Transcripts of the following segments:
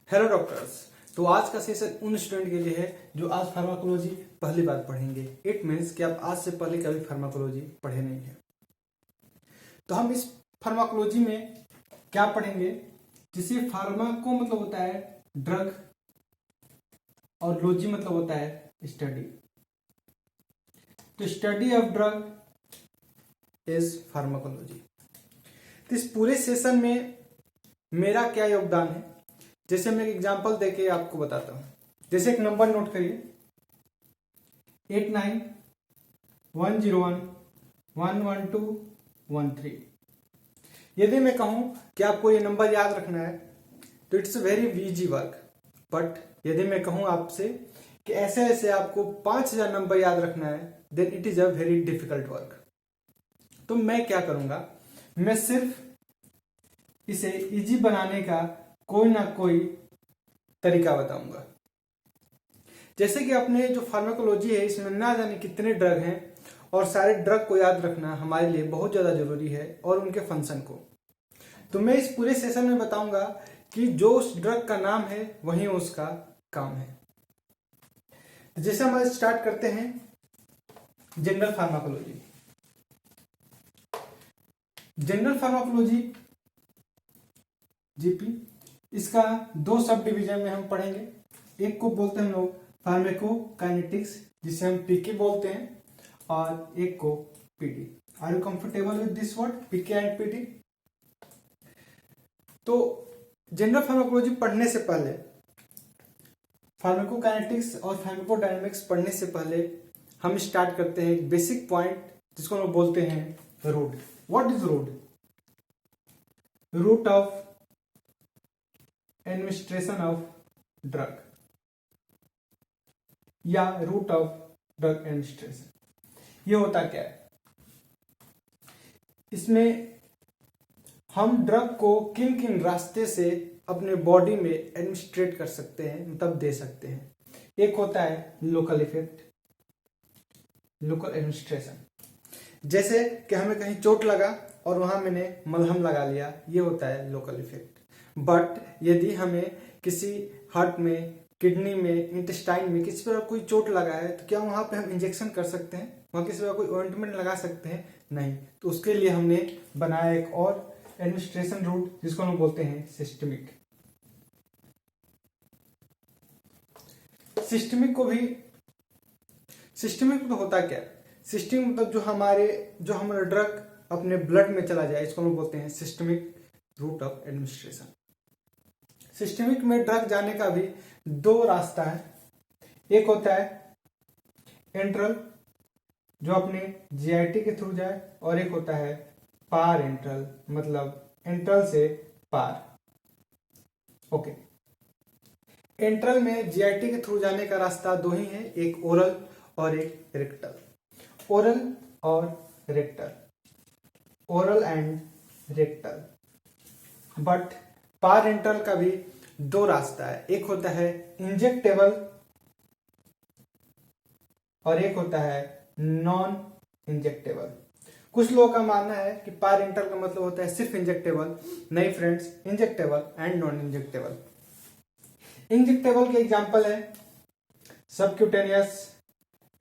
Hello doctors. तो आज का सेशन उन स्टूडेंट के लिए है जो आज फार्माकोलॉजी पहली बार पढ़ेंगे। इट मीन्स कि आप आज से पहले कभी फार्माकोलॉजी पढ़े नहीं है। तो हम इस फार्माकोलॉजी में क्या पढ़ेंगे, जिसे फार्माको मतलब होता है ड्रग और लॉजी मतलब होता है स्टडी। तो study of drug is pharmacology. तो इस पूरे सेशन में मेरा क्या योगदान है, जैसे मैं एक एग्जांपल देके आपको बताता हूं। जैसे एक नंबर नोट करिए 8910111213। यदि मैं कहूं कि आपको ये नंबर याद रखना है तो it's a very easy work. But यदि मैं कहूं आपसे कि ऐसे ऐसे आपको 5000 नंबर याद रखना है, then it is a very difficult work. तो मैं क्या करूंगा, मैं सिर्फ इसे इजी बनाने का कोई ना कोई तरीका बताऊंगा। जैसे कि अपने जो फार्माकोलॉजी है इसमें ना जाने कितने ड्रग हैं और सारे ड्रग को याद रखना हमारे लिए बहुत ज्यादा जरूरी है और उनके फंक्शन को। तो मैं इस पूरे सेशन में बताऊंगा कि जो उस ड्रग का नाम है वही उसका काम है। तो जैसे हम स्टार्ट करते हैं general pharmacology. General pharmacology GP, इसका दो सब डिवीजन में हम पढ़ेंगे। एक को बोलते हैं हम लोग फार्माकोकाइनेटिक्स, जिसे हम पीके बोलते हैं, और एक को PD. Are you comfortable with this word PK and PD? तो जनरल फार्माकोलॉजी पढ़ने से पहले, फार्माकोकाइनेटिक्स और फार्माकोडायनामिक्स पढ़ने से पहले हम स्टार्ट करते हैं एक बेसिक पॉइंट जिसको हम बोलते हैं route. What is route? Route of administration of drug या रूट ऑफ ड्रग एडमिनिस्ट्रेशन। ये होता क्या है? इसमें हम ड्रग को किन किन रास्ते से अपने बॉडी में एडमिनिस्ट्रेट कर सकते हैं, मतलब दे सकते हैं। एक होता है लोकल इफेक्ट, लोकल एडमिनिस्ट्रेशन। जैसे कि हमें कहीं चोट लगा और वहां मैंने मलहम लगा लिया, ये होता है लोकल इफेक्ट। बट यदि हमें किसी हार्ट में, किडनी में, इंटेस्टाइन में किसी प्रकार कोई चोट लगा है तो क्या वहां पे हम इंजेक्शन कर सकते हैं? वहां किसी प्रकार कोई ऑइंटमेंट लगा सकते हैं? नहीं। तो उसके लिए हमने बनाया एक और एडमिनिस्ट्रेशन रूट जिसको हम बोलते हैं सिस्टमिक। सिस्टमिक तो होता क्या है? सिस्टमिक मतलब जो हमारा ड्रग अपने ब्लड में चला जाए, इसको हम बोलते हैं systemic route of administration. Systemic में ड्रग जाने का भी दो रास्ता है। एक होता है एंट्रल, जो अपने जीआईटी के थ्रू जाए, और एक होता है पार एंट्रल, मतलब एंट्रल से पार। ओके। एंट्रल में जीआईटी के थ्रू जाने का रास्ता दो ही है, एक ओरल और एक रेक्टल। ओरल और rectal, oral and rectal. But parenteral का भी दो रास्ता है। एक होता है इंजेक्टेबल और एक होता है नॉन इंजेक्टेबल। कुछ लोगों का मानना है कि पार एंट्रल का मतलब होता है सिर्फ इंजेक्टेबल। नहीं friends, injectable and non injectable. Injectable के एग्जांपल है सबक्यूटेनियस,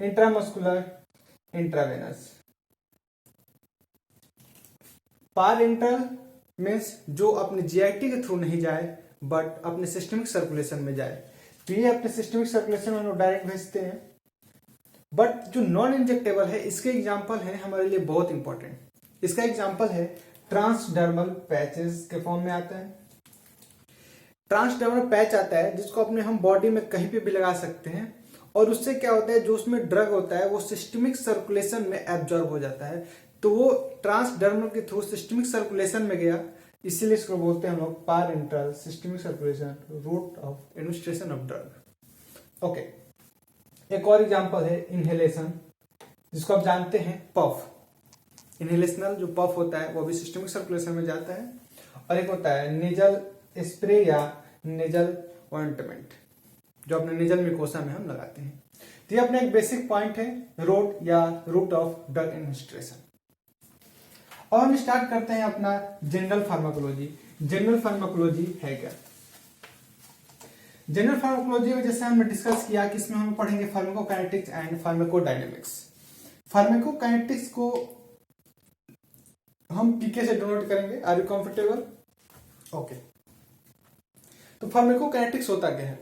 इंट्रामस्कुलर, इंट्रावेनस। पार एंट्रल मीन्स जो अपने जीआईटी के थ्रू नहीं जाए बट अपने सिस्टमिक सर्कुलेशन में जाए। तो ये अपने सिस्टमिक सर्कुलेशन में लोग डायरेक्ट भेजते हैं। बट जो नॉन इंजेक्टेबल है, इसके एग्जांपल है हमारे लिए बहुत इंपॉर्टेंट। इसका एग्जांपल है ट्रांसडर्मल पैचेस के फॉर्म में आता है। ट्रांसडर्मल पैच आता है जिसको अपने हम बॉडी में कहीं पे भी लगा सकते हैं, और उससे क्या होता है, जो उसमें ड्रग होता है वो सिस्टमिक सर्कुलेशन में एब्जॉर्ब हो जाता है। तो वो ट्रांसडर्मल के थ्रू सिस्टमिक सर्कुलेशन में गया, इसीलिए इसको बोलते हैं हम लोग parenteral systemic circulation route of administration of drug. Okay. एक और एग्जांपल है इनहेलेशन, जिसको आप जानते हैं पफ। इनहेलेशनल जो पफ होता है वो भी सिस्टमिक सर्कुलेशन में जाता है। और एक होता है नेजल स्प्रे या नेजल ऑइंटमेंट, जो अपने नेजल म्यूकोसा में हम लगाते हैं। तो ये अपना एक बेसिक पॉइंट है, रोड या रूट ऑफ ड्रग एडमिनिस्ट्रेशन। और हम स्टार्ट करते हैं अपना जनरल फार्माकोलॉजी। जनरल फार्माकोलॉजी है क्या? जनरल फार्माकोलॉजी में जैसे हमने डिस्कस किया कि इसमें हम पढ़ेंगे फार्माकोकाइनेटिक्स एंड फार्माकोडायनेमिक्स। फार्माकोकाइनेटिक्स को हम पीके से डिनोट करेंगे। Are you comfortable? ओके। तो फार्माकोकाइनेटिक्स होता क्या है?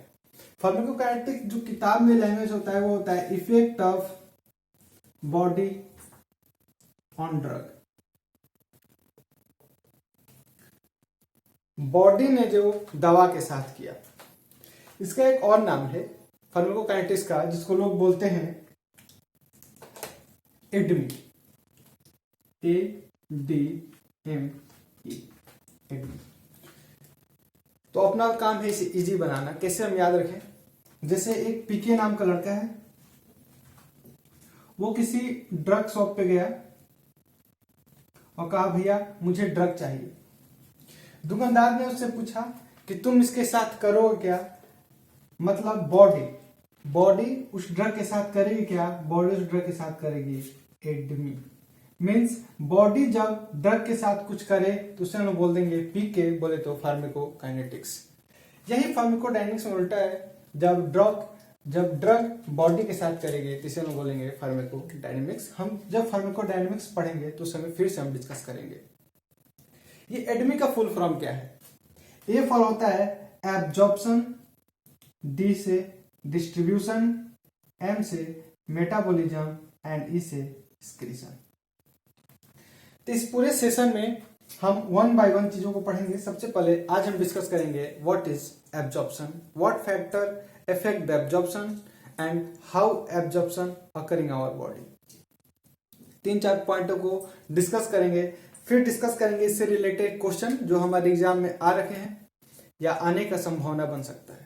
फार्माकोकाइनेटिक्स जो किताब में लैंग्वेज होता है वो होता है effect of body on drug. Body ने जो दवा के साथ किया, इसका एक और नाम है फार्माकोकाइनेटिक्स का, जिसको लोग बोलते हैं एडमी। ADME, एडमी। तो अपना काम है इसे इजी बनाना। कैसे हम याद रखें? जैसे एक पीके नाम का लड़का है, वो किसी ड्रग शॉप पे गया और कहा भैया मुझे ड्रग चाहिए। दुकानदार ने उससे पूछा कि तुम इसके साथ करोगे क्या? मतलब बॉडी उस ड्रग के साथ करेगी क्या? बॉडी उस ड्रग के साथ करेगी। एडमी मीन्स बॉडी जब ड्रग के साथ कुछ करे तो उसे हम बोल देंगे पीके, बोले तो फार्माकोकाइनेटिक्स। यही फार्माकोडायनेमिक्स में उल्टा है। जब ड्रग बॉडी के साथ करेंगे तो इसे हम बोलेंगे फार्माकोडायनेमिक्स। हम जब फार्माकोडायनेमिक्स पढ़ेंगे तो उस समय फिर से हम डिस्कस करेंगे। ये एडमी का फुल फॉर्म क्या है? ए फॉर होता है एब्जॉर्प्शन, डी से डिस्ट्रीब्यूशन, एम से मेटाबॉलिज्म एंड ई से एक्सक्रीशन। तो इस पूरे सेशन में हम वन बाय वन चीजों को पढ़ेंगे। सबसे पहले आज हम डिस्कस करेंगे what is absorption, what factor affect the absorption and how absorption occur in our body. 3-4 पॉइंटों को डिस्कस करेंगे। फिर डिस्कस करेंगे इससे रिलेटेड क्वेश्चन जो हमारे एग्जाम में आ रखे हैं या आने का संभावना बन सकता है।